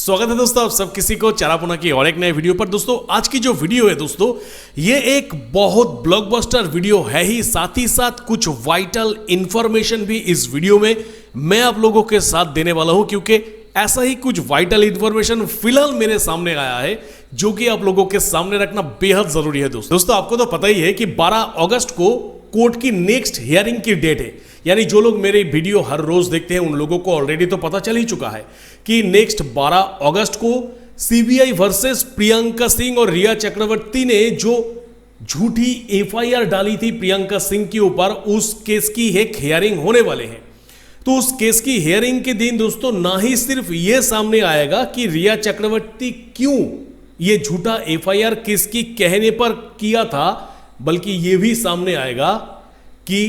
स्वागत है दोस्तों आप सब किसी को चारापोना की और एक नए वीडियो पर। दोस्तों आज की जो वीडियो है दोस्तों ये एक बहुत ब्लॉकबस्टर वीडियो है ही, साथ ही साथ कुछ वाइटल इंफॉर्मेशन भी इस वीडियो में मैं आप लोगों के साथ देने वाला हूं, क्योंकि ऐसा ही कुछ वाइटल इंफॉर्मेशन फिलहाल मेरे सामने आया है जो कि आप लोगों के सामने रखना बेहद जरूरी है। दोस्तों आपको तो पता ही है कि 12 अगस्त को कोर्ट की नेक्स्ट हियरिंग की डेट है, यानी जो लोग मेरे वीडियो हर रोज देखते हैं उन लोगों को ऑलरेडी तो पता चल ही चुका है कि नेक्स्ट 12 अगस्त को सीबीआई वर्सेस प्रियंका सिंह और रिया चक्रवर्ती ने जो झूठी एफआईआर डाली थी प्रियंका सिंह के ऊपर, उस केस की एक हियरिंग होने वाले हैं। तो उस केस की हियरिंग के दिन दोस्तों ना ही सिर्फ यह सामने आएगा कि रिया चक्रवर्ती क्यों ये झूठा एफआईआर किसकी कहने पर किया था, बल्कि यह भी सामने आएगा कि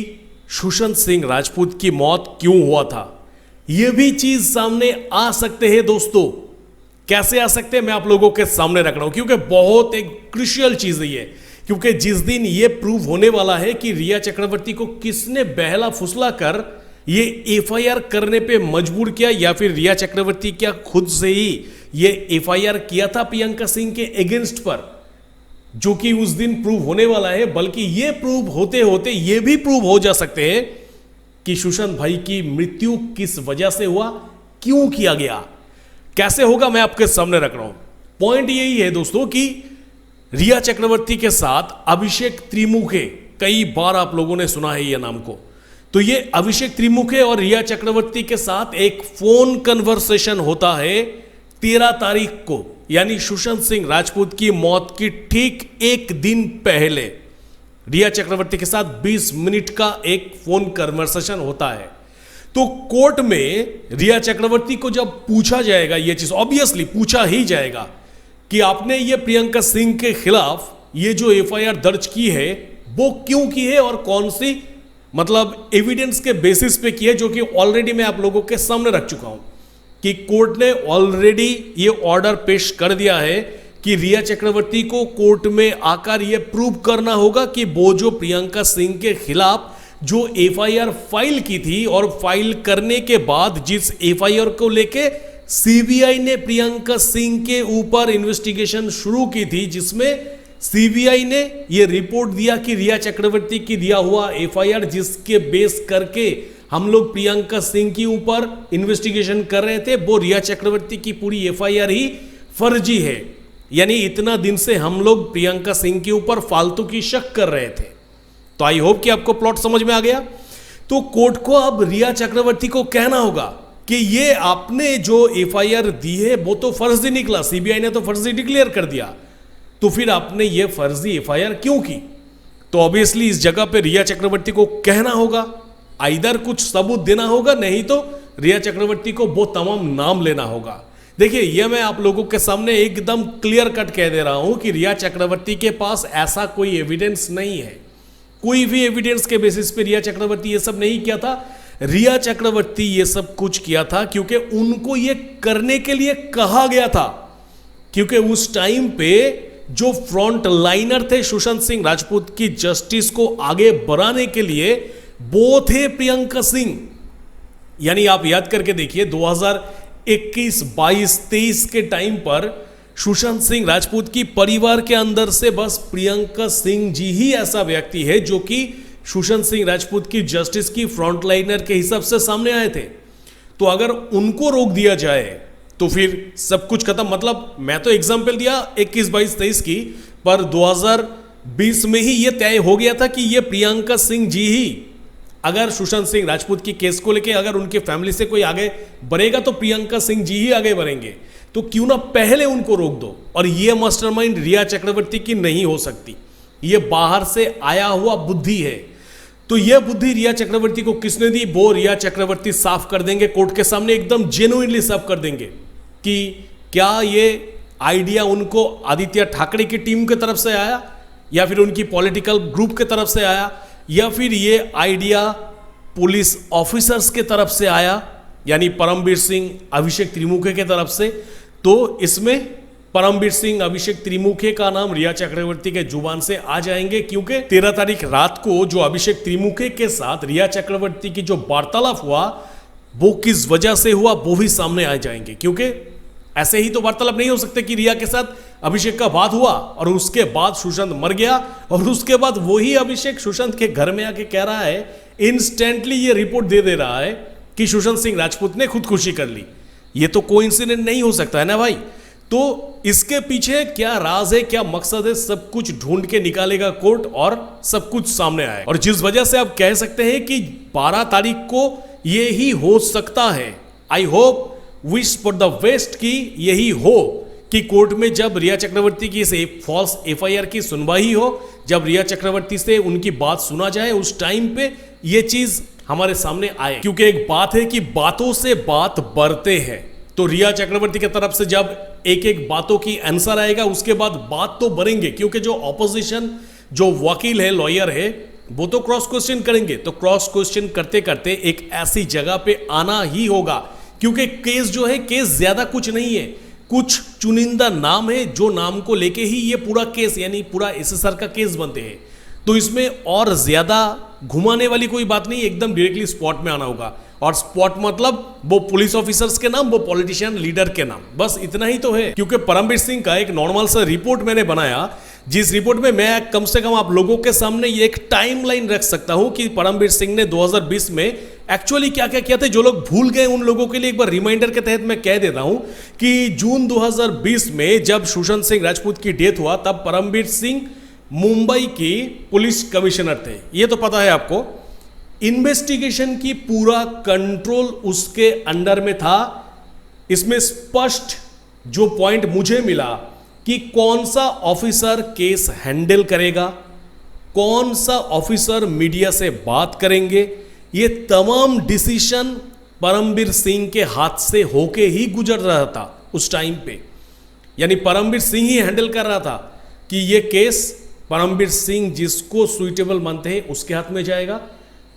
सुशांत सिंह राजपूत की मौत क्यों हुआ था। यह भी चीज सामने आ सकते हैं दोस्तों। कैसे आ सकते हैं मैं आप लोगों के सामने रख रहा हूं, क्योंकि बहुत एक क्रूशियल चीज है ये, क्योंकि जिस दिन यह प्रूव होने वाला है कि रिया चक्रवर्ती को किसने बहला फुसला कर ये एफआईआर करने पे मजबूर किया, या फिर रिया चक्रवर्ती क्या खुद से ही ये एफआईआर किया था प्रियंका सिंह के अगेंस्ट पर, जो कि उस दिन प्रूव होने वाला है। बल्कि ये प्रूव होते होते ये भी प्रूव हो जा सकते हैं कि सुशांत भाई की मृत्यु किस वजह से हुआ, क्यों किया गया, कैसे होगा, मैं आपके सामने रख रहा हूं। पॉइंट यही है दोस्तों कि रिया चक्रवर्ती के साथ अभिषेक त्रिमुखे, कई बार आप लोगों ने सुना है यह नाम को, तो ये अभिषेक त्रिमुखे और रिया चक्रवर्ती के साथ एक फोन कन्वर्सेशन होता है 13 तारीख को, यानी सुशांत सिंह राजपूत की मौत की ठीक एक दिन पहले रिया चक्रवर्ती के साथ 20 मिनट का एक फोन कन्वर्सेशन होता है। तो कोर्ट में रिया चक्रवर्ती को जब पूछा जाएगा, यह चीज ऑब्वियसली पूछा ही जाएगा कि आपने ये प्रियंका सिंह के खिलाफ ये जो एफआईआर दर्ज की है वो क्यों की है और कौन सी मतलब एविडेंस के बेसिस पे की है, जो कि ऑलरेडी मैं आप लोगों के सामने रख चुका हूं कि कोर्ट ने ऑलरेडी ये ऑर्डर पेश कर दिया है कि रिया चक्रवर्ती को कोर्ट में आकर यह प्रूव करना होगा कि वो जो प्रियंका सिंह के खिलाफ जो एफआईआर फाइल की थी और फाइल करने के बाद जिस एफआईआर को लेके सीबीआई ने प्रियंका सिंह के ऊपर इन्वेस्टिगेशन शुरू की थी, जिसमें सीबीआई ने यह रिपोर्ट दिया कि रिया चक्रवर्ती की दिया हुआ एफआईआर जिसके बेस करके हम लोग प्रियंका सिंह के ऊपर इन्वेस्टिगेशन कर रहे थे, वो रिया चक्रवर्ती की पूरी एफआईआर ही फर्जी है। यानी इतना दिन से हम लोग प्रियंका सिंह के ऊपर फालतू की शक कर रहे थे। तो आई होप कि आपको प्लॉट समझ में आ गया। तो कोर्ट को अब रिया चक्रवर्ती को कहना होगा कि ये आपने जो एफआईआर दी है वो तो फर्जी निकला, सीबीआई ने तो फर्जी डिक्लेयर कर दिया, तो फिर आपने ये फर्जी एफआईआर क्यों की। तो ऑब्वियसली इस जगह पे रिया चक्रवर्ती को कहना होगा, आइदर कुछ सबूत देना होगा, नहीं तो रिया चक्रवर्ती को वो तमाम नाम लेना होगा। देखिए ये मैं आप लोगों के सामने एकदम क्लियर कट कह दे रहा हूं कि रिया चक्रवर्ती के पास ऐसा कोई एविडेंस नहीं है, कोई भी एविडेंस के बेसिस पे रिया चक्रवर्ती ये सब नहीं किया था। रिया चक्रवर्ती ये सब कुछ किया था क्योंकि उनको ये करने के लिए कहा गया था, क्योंकि उस टाइम पे जो फ्रंट लाइनर थे सुशांत सिंह राजपूत की जस्टिस को आगे बढ़ाने के लिए वो थे प्रियंका सिंह। यानी आप याद करके देखिए 2021, 22, 23 के टाइम पर सुशांत सिंह राजपूत की परिवार के अंदर से बस प्रियंका सिंह जी ही ऐसा व्यक्ति है जो कि सुशांत सिंह राजपूत की जस्टिस की फ्रंट लाइनर के हिसाब से सामने आए थे। तो अगर उनको रोक दिया जाए तो फिर सब कुछ खत्म। मतलब मैं तो एग्जाम्पल दिया 21, 22, 23 की, पर 2020 में ही यह तय हो गया था कि यह प्रियंका सिंह जी ही, अगर सुशांत सिंह राजपूत की केस को लेकर अगर उनके फैमिली से कोई आगे बढ़ेगा तो प्रियंका सिंह जी ही आगे बढ़ेंगे। तो क्यों ना पहले उनको रोक दो। और यह मास्टरमाइंड रिया चक्रवर्ती की नहीं हो सकती, यह बाहर से आया हुआ बुद्धि है। तो यह बुद्धि रिया चक्रवर्ती को किसने दी, वो रिया चक्रवर्ती साफ कर देंगे कोर्ट के सामने, एकदम जेन्युइनली साफ कर देंगे कि क्या ये आइडिया उनको आदित्य ठाकरे की टीम की तरफ से आया, या फिर उनकी पॉलिटिकल ग्रुप की तरफ से आया, या फिर ये आइडिया पुलिस ऑफिसर्स के तरफ से आया, यानी परमवीर सिंह, अभिषेक त्रिमुखे के तरफ से। तो इसमें परमवीर सिंह, अभिषेक त्रिमुखे का नाम रिया चक्रवर्ती के जुबान से आ जाएंगे, क्योंकि 13 तारीख रात को जो अभिषेक त्रिमुखे के साथ रिया चक्रवर्ती की जो वार्तालाप हुआ वो किस वजह से हुआ वो भी सामने आ जाएंगे। क्योंकि ऐसे ही तो वार्तालाप नहीं हो सकते कि रिया के साथ अभिषेक का बात हुआ और उसके बाद सुशांत मर गया और उसके बाद वही अभिषेक सुशांत के घर में आके कह रहा है, इंस्टेंटली ये रिपोर्ट दे रहा है कि सुशांत सिंह राजपूत ने खुदकुशी कर ली। ये तो कोइंसिडेंट नहीं हो सकता है ना भाई। तो इसके पीछे क्या राज है, क्या मकसद है, सब कुछ ढूंढ के निकालेगा कोर्ट और सब कुछ सामने आए। और जिस वजह से आप कह सकते हैं कि 12 तारीख को ये ही हो सकता है। I hope, wish for the best की यही हो कि कोर्ट में जब रिया चक्रवर्ती की इस फॉल्स एफआईआर की सुनवाई हो, जब रिया चक्रवर्ती से उनकी बात सुना जाए, उस टाइम पे ये चीज हमारे सामने आए। क्योंकि एक बात है कि बातों से बात बढ़ते हैं, तो रिया चक्रवर्ती की तरफ से जब एक एक बातों की आंसर आएगा उसके बाद बात तो बढ़ेंगे, क्योंकि जो ऑपोजिशन, जो वकील है, लॉयर है, वो तो क्रॉस क्वेश्चन करेंगे। तो क्रॉस क्वेश्चन करते करते एक ऐसी जगह पे आना ही होगा, क्योंकि केस जो है, केस ज्यादा कुछ नहीं है, कुछ चुनिंदा नाम है जो नाम को लेके ही ये पूरा केस यानी पूरा एसएसआर का केस बनते हैं। तो इसमें और ज्यादा घुमाने वाली कोई बात नहीं, एकदम डायरेक्टली स्पॉट में आना होगा। और स्पॉट मतलब वो पुलिस ऑफिसर्स के नाम, वो पॉलिटिशियन लीडर के नाम, बस इतना ही तो है। क्योंकि परमबीर सिंह का एक नॉर्मल सा रिपोर्ट मैंने बनाया, जिस रिपोर्ट में मैं कम से कम आप लोगों के सामने ये एक टाइमलाइन रख सकता हूं कि परमबीर सिंह ने 2020 में एक्चुअली क्या क्या किया था। जो लोग भूल गए उन लोगों के लिए एक बार रिमाइंडर के तहत मैं कह देता हूं कि जून 2020 में जब सुशांत सिंह राजपूत की डेथ हुआ, तब परमबीर सिंह मुंबई की पुलिस कमिश्नर थे, ये तो पता है आपको। इन्वेस्टिगेशन की पूरा कंट्रोल उसके अंडर में था। इसमें स्पष्ट जो पॉइंट मुझे मिला कि कौन सा ऑफिसर केस हैंडल करेगा, कौन सा ऑफिसर मीडिया से बात करेंगे, ये तमाम डिसीजन परमबीर सिंह के हाथ से होके ही गुजर रहा था उस टाइम पे। यानी परमबीर सिंह ही हैंडल कर रहा था कि ये केस परमबीर सिंह जिसको सुइटेबल मानते हैं उसके हाथ में जाएगा।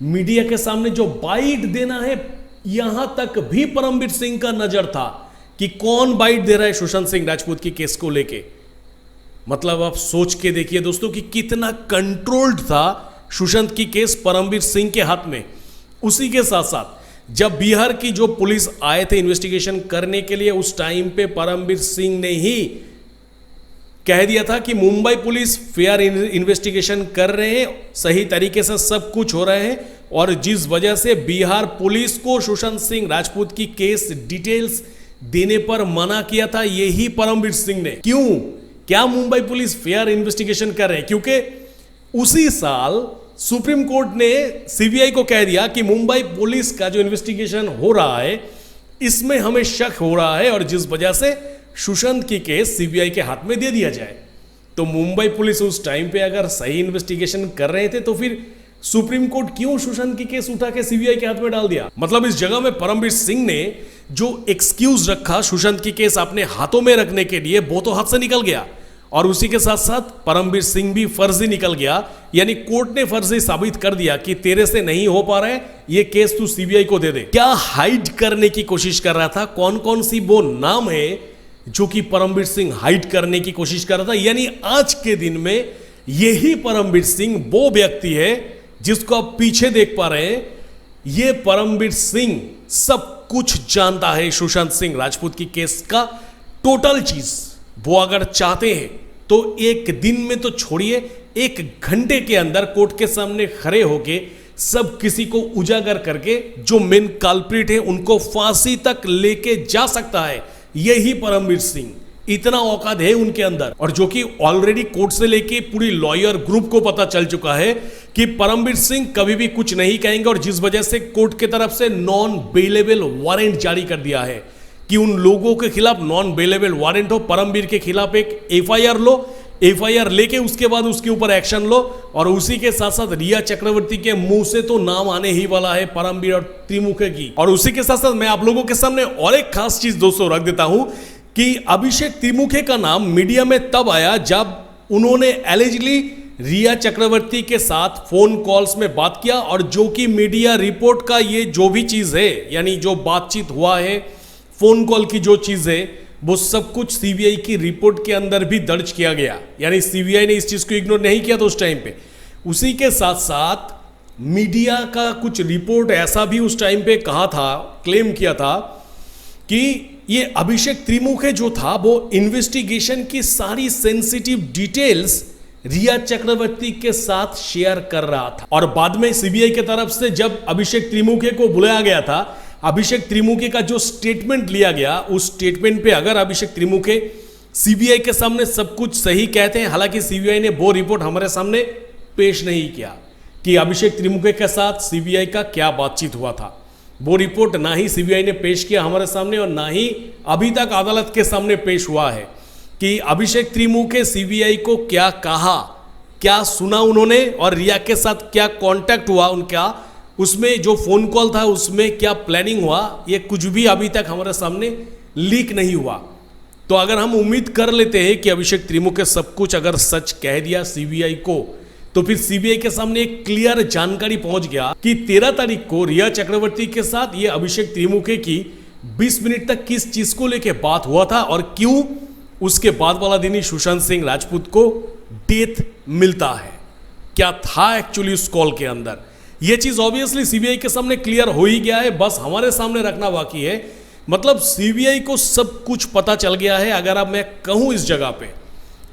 मीडिया के सामने जो बाइट देना है, यहां तक भी परमबीर सिंह का नजर था कि कौन बाइट दे रहा है सुशांत सिंह राजपूत की केस को लेके। मतलब आप सोच के देखिए दोस्तों कि कितना कंट्रोल्ड था सुशांत की केस परमबीर सिंह के हाथ में। उसी के साथ साथ जब बिहार की जो पुलिस आए थे इन्वेस्टिगेशन करने के लिए, उस टाइम पे परमबीर सिंह ने ही कह दिया था कि मुंबई पुलिस फेयर इन्वेस्टिगेशन कर रहे हैं, सही तरीके से सब कुछ हो रहे हैं। और जिस वजह से बिहार पुलिस को सुशांत सिंह राजपूत की केस डिटेल्स देने पर मना किया था, यही परमबीर सिंह ने। क्यों? क्या मुंबई पुलिस फेयर इन्वेस्टिगेशन कर रहे हैं? क्योंकि उसी साल सुप्रीम कोर्ट ने सीबीआई को कह दिया कि मुंबई पुलिस का जो इन्वेस्टिगेशन हो रहा है, इसमें हमें शक हो रहा है और जिस वजह से सुशांत की केस सीबीआई के हाथ में दे दिया जाए। तो मुंबई पुलिस उस टाइम पे अगर सही इन्वेस्टिगेशन कर रहे थे, तो फिर सुप्रीम कोर्ट क्यों सुशांत की केस उठा के सीबीआई के हाथ में डाल दिया? मतलब इस जगह में परमबीर सिंह ने जो एक्सक्यूज रखा सुशांत की केस अपने हाथों में रखने के लिए, वो तो हाथ से निकल गया। और उसी के साथ साथ परमबीर सिंह भी फर्जी निकल गया। यानी कोर्ट ने फर्जी साबित कर दिया कि तेरे से नहीं हो पा रहा है, ये केस तू सीबीआई को दे दे। क्या हाइड करने की कोशिश कर रहा था? कौन कौन सी वो नाम है जो कि परमबीर सिंह हाइड करने की कोशिश कर रहा था? यानी आज के दिन में यही परमबीर सिंह वो व्यक्ति है जिसको आप पीछे देख पा रहे हैं। ये परमबीर सिंह सब कुछ जानता है सुशांत सिंह राजपूत की केस का टोटल चीज। वो अगर चाहते हैं तो एक दिन में तो छोड़िए, 1 घंटे के अंदर कोर्ट के सामने खड़े होके सब किसी को उजागर करके जो मेन कल्प्रिट है उनको फांसी तक लेके जा सकता है। यही परमबीर सिंह, इतना औकात है उनके अंदर। और जो कि ऑलरेडी कोर्ट से लेके पूरी लॉयर ग्रुप को पता चल चुका है कि परमबीर सिंह कभी भी कुछ नहीं कहेंगे। और जिस वजह से कोर्ट की तरफ से नॉन बेलेबल वारंट जारी कर दिया है कि उन लोगों के खिलाफ नॉन बेलेबल वारंट हो, परमबीर के खिलाफ एक एफआईआर लो, एफआईआर लेके उसके बाद उसके ऊपर एक्शन लो। और उसी के साथ साथ रिया चक्रवर्ती के मुंह से तो नाम आने ही वाला है परमबीर और त्रिमुखे की। और उसी के साथ साथ मैं आप लोगों के सामने और एक खास चीज दोस्तों रख देता हूं कि अभिषेक त्रिमुखे का नाम मीडिया में तब आया जब उन्होंने एलिजिडली रिया चक्रवर्ती के साथ फोन कॉल्स में बात किया। और जो कि मीडिया रिपोर्ट का ये जो भी चीज है, यानी जो बातचीत हुआ है, फोन कॉल की जो चीज है, वो सब कुछ सीबीआई की रिपोर्ट के अंदर भी दर्ज किया गया। यानी सीबीआई ने इस चीज को इग्नोर नहीं किया था उस टाइम पे। उसी के साथ साथ मीडिया का कुछ रिपोर्ट ऐसा भी उस टाइम पे कहा था, क्लेम किया था कि ये अभिषेक त्रिमुखे जो था वो इन्वेस्टिगेशन की सारी सेंसिटिव डिटेल्स रिया चक्रवर्ती के साथ शेयर कर रहा था। और बाद में सीबीआई की तरफ से जब अभिषेक त्रिमुखे को बुलाया गया था, अभिषेक त्रिमुखे का जो स्टेटमेंट लिया गया, उस स्टेटमेंट पे अगर अभिषेक त्रिमुखे सीबीआई के सामने सब कुछ सही कहते हैं, हालांकि सीबीआई ने वो रिपोर्ट हमारे सामने पेश नहीं किया कि अभिषेक त्रिमुखे के साथ सीबीआई का क्या बातचीत हुआ था। वो रिपोर्ट ना ही सीबीआई ने पेश किया हमारे सामने और ना ही अभी तक अदालत के सामने पेश हुआ है कि अभिषेक त्रिमुखे सीबीआई को क्या कहा, क्या सुना उन्होंने और रिया के साथ क्या कांटेक्ट हुआ उनका, उसमें जो फोन कॉल था उसमें क्या प्लानिंग हुआ, ये कुछ भी अभी तक हमारे सामने लीक नहीं हुआ। तो अगर हम उम्मीद कर लेते हैं कि अभिषेक त्रिमुखे सब कुछ अगर सच कह दिया सीबीआई को, तो फिर सीबीआई के सामने एक क्लियर जानकारी पहुंच गया कि 13 तारीख को रिया चक्रवर्ती के साथ ये अभिषेक त्रिमुखे की 20 मिनट तक किस चीज को लेकर बात हुआ था और क्यों उसके बाद वाला दिन ही सुशांत सिंह राजपूत को डेथ मिलता है, क्या था एक्चुअली उस कॉल के अंदर। यह चीज ऑब्वियसली सीबीआई के सामने क्लियर हो ही गया है, बस हमारे सामने रखना बाकी है। मतलब सीबीआई को सब कुछ पता चल गया है। अगर अब मैं कहूं इस जगह पे,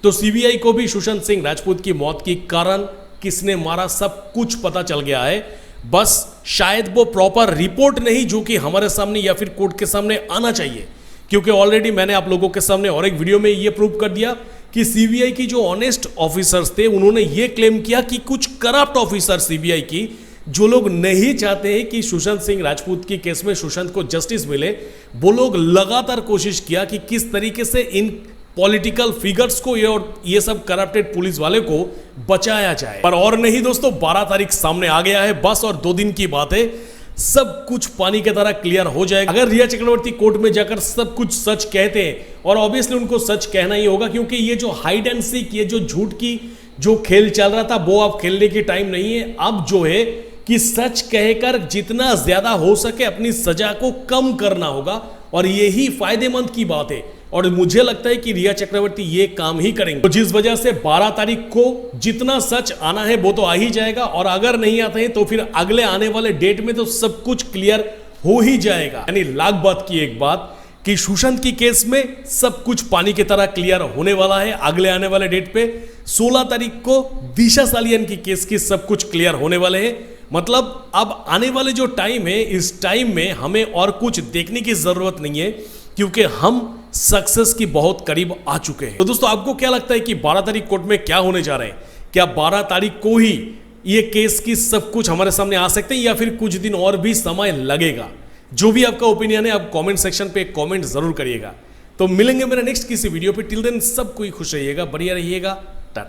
तो सीबीआई को भी सुशांत सिंह राजपूत की मौत की कारण, किसने मारा, सब कुछ पता चल गया है। बस शायद वो प्रॉपर रिपोर्ट नहीं जो कि हमारे सामने या फिर कोर्ट के सामने आना चाहिए, क्योंकि ऑलरेडी मैंने आप लोगों के सामने और एक वीडियो में ये प्रूव कर दिया कि सीबीआई की जो ऑनेस्ट ऑफिसर्स थे उन्होंने ये क्लेम किया कि कुछ करप्ट ऑफिसर सीबीआई की, जो लोग नहीं चाहते हैं कि सुशांत सिंह राजपूत की केस में सुशांत को जस्टिस मिले, वो लोग लगातार कोशिश किया कि किस तरीके से इन पॉलिटिकल फिगर्स को ये सब करप्टेड पुलिस वाले को बचाया जाए। पर और नहीं दोस्तों, 12 तारीख सामने आ गया है, बस और 2 दिन की बात है, सब कुछ पानी की तरह क्लियर हो जाएगा। अगर रिया चक्रवर्ती कोर्ट में जाकर सब कुछ सच कहते हैं, और ऑब्वियसली उनको सच कहना ही होगा, क्योंकि ये जो हाइड एंड सीक, ये जो झूठ की जो खेल चल रहा था, वो अब खेलने की टाइम नहीं है। अब जो है कि सच कहकर जितना ज्यादा हो सके अपनी सजा को कम करना होगा, और यही फायदेमंद की बात है। और मुझे लगता है कि रिया चक्रवर्ती ये काम ही करेंगे, तो जिस वजह से 12 तारीख को जितना सच आना है वो तो आ ही जाएगा, और अगर नहीं आते हैं तो फिर अगले आने वाले डेट में तो सब कुछ क्लियर हो ही जाएगा। यानी लाख बात की एक बात कि सुशांत की केस में सब कुछ पानी की तरह क्लियर होने वाला है। अगले आने वाले डेट पे 16 तारीख को दिशा सालियन की केस की सब कुछ क्लियर होने वाले हैं। मतलब अब आने वाले जो टाइम है, इस टाइम में हमें और कुछ देखने की जरूरत नहीं है, क्योंकि हम सक्सेस की बहुत करीब आ चुके हैं। तो दोस्तों, आपको क्या लगता है कि 12 तारीख कोर्ट में क्या होने जा रहे हैं? क्या 12 तारीख को ही ये केस की सब कुछ हमारे सामने आ सकते हैं, या फिर कुछ दिन और भी समय लगेगा? जो भी आपका ओपिनियन है, आप कमेंट सेक्शन पे कमेंट जरूर करिएगा। तो मिलेंगे मेरे नेक्स्ट किसी वीडियो पे। टिल देन सब कोई खुश रहिएगा, बढ़िया रहिएगा।